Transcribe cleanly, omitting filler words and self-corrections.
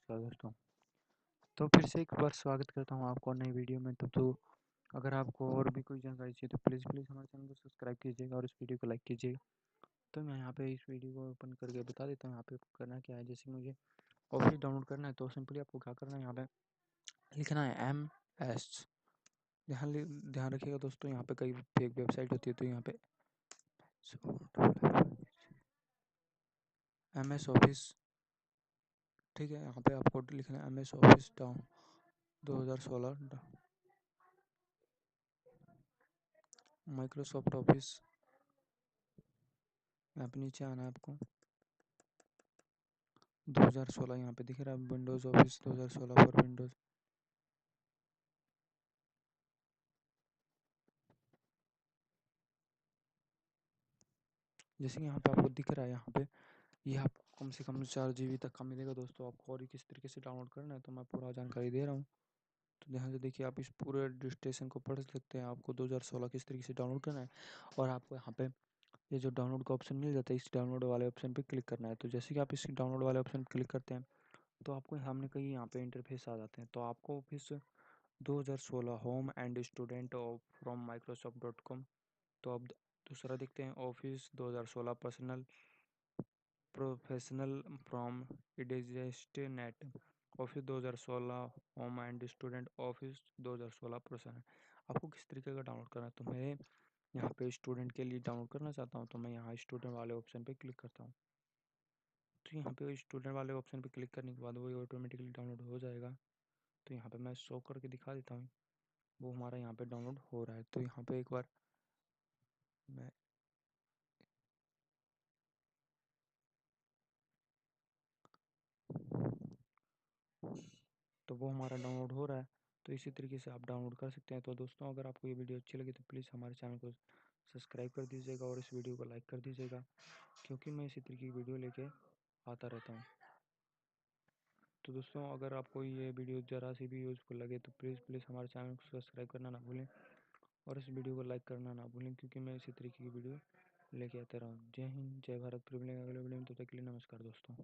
नमस्कार दोस्तों। तो फिर से एक बार स्वागत करता हूँ आपको नई वीडियो में। तो अगर आपको और भी कोई जानकारी चाहिए तो प्लीज़ हमारे चैनल को सब्सक्राइब कीजिएगा और इस वीडियो को लाइक कीजिएगा। तो मैं यहाँ पे इस वीडियो को ओपन करके बता देता हूँ यहाँ पे करना क्या है। जैसे मुझे ऑफिस डाउनलोड करना है तो सिंपली आपको क्या करना है, यहाँ पे लिखना है MS। ध्यान रखिएगा दोस्तों, यहाँ पे कई फेक वेबसाइट होती है तो यहाँ पे MS ऑफिस, ठीक है। यहाँ पे आपको लिखना है MS office down 2016 Microsoft office. यहाँ पे नीचे आना है आपको 2016, यहाँ पे दिख रहा है विंडोज़ ऑफिस 2016 फॉर विंडोज़। जैसे कि यहाँ पे आपको दिख रहा है, यहाँ पे ये आपको कम से कम 4 GB तक का मिलेगा दोस्तों। आपको और किस तरीके से डाउनलोड करना है तो मैं पूरा जानकारी दे रहा हूँ। तो ध्यान से देखिए, आप इस पूरे रजिस्ट्रेशन को पढ़ सकते हैं। आपको 2016 किस तरीके से डाउनलोड करना है और आपको यहाँ पे ये जो डाउनलोड का ऑप्शन मिल जाता है, इस डाउनलोड वाले ऑप्शन पे क्लिक करना है। तो जैसे कि आप इस डाउनलोड वाले ऑप्शन पर क्लिक करते हैं तो आपको सामने कहीं यहाँ पे इंटरफेस आ जाते हैं। तो आपको office 2016 home and student from माइक्रोसॉफ्ट.com। तो अब दूसरा देखते हैं, ऑफिस 2016 पर्सनल प्रोफेशनल फ्रॉम इडिजेस्ट net. Office 2016 home and student office 2016 personal. आपको किस तरीके का डाउनलोड करना है तो मैं यहाँ पे स्टूडेंट के लिए डाउनलोड करना चाहता हूँ। तो मैं यहाँ स्टूडेंट वाले ऑप्शन पे क्लिक करता हूँ। तो यहाँ पे स्टूडेंट वाले ऑप्शन पे क्लिक करने के बाद वो ऑटोमेटिकली डाउनलोड हो जाएगा। तो यहाँ पे मैं शो करके दिखा देता हूँ, वो हमारा यहाँ पे डाउनलोड हो रहा है। तो यहाँ पे एक बार मैं तो वो हमारा डाउनलोड हो रहा है। तो इसी तरीके से आप डाउनलोड कर सकते हैं। तो दोस्तों, अगर आपको ये वीडियो अच्छी लगी तो प्लीज़ हमारे चैनल को सब्सक्राइब कर दीजिएगा और इस वीडियो को लाइक कर दीजिएगा, क्योंकि मैं इसी तरीके की वीडियो लेके आता रहता हूँ। तो दोस्तों, अगर आपको ये वीडियो ज़रा सी भी यूज़फुल लगे तो प्लीज़ हमारे चैनल को सब्सक्राइब करना ना भूलें और इस वीडियो को लाइक करना ना भूलें, क्योंकि मैं इसी तरीके की वीडियो लेके आता रहा हूँ। जय हिंद, जय भारत। फिर मिलेंगे अगले वीडियो में, तब तक के लिए नमस्कार दोस्तों।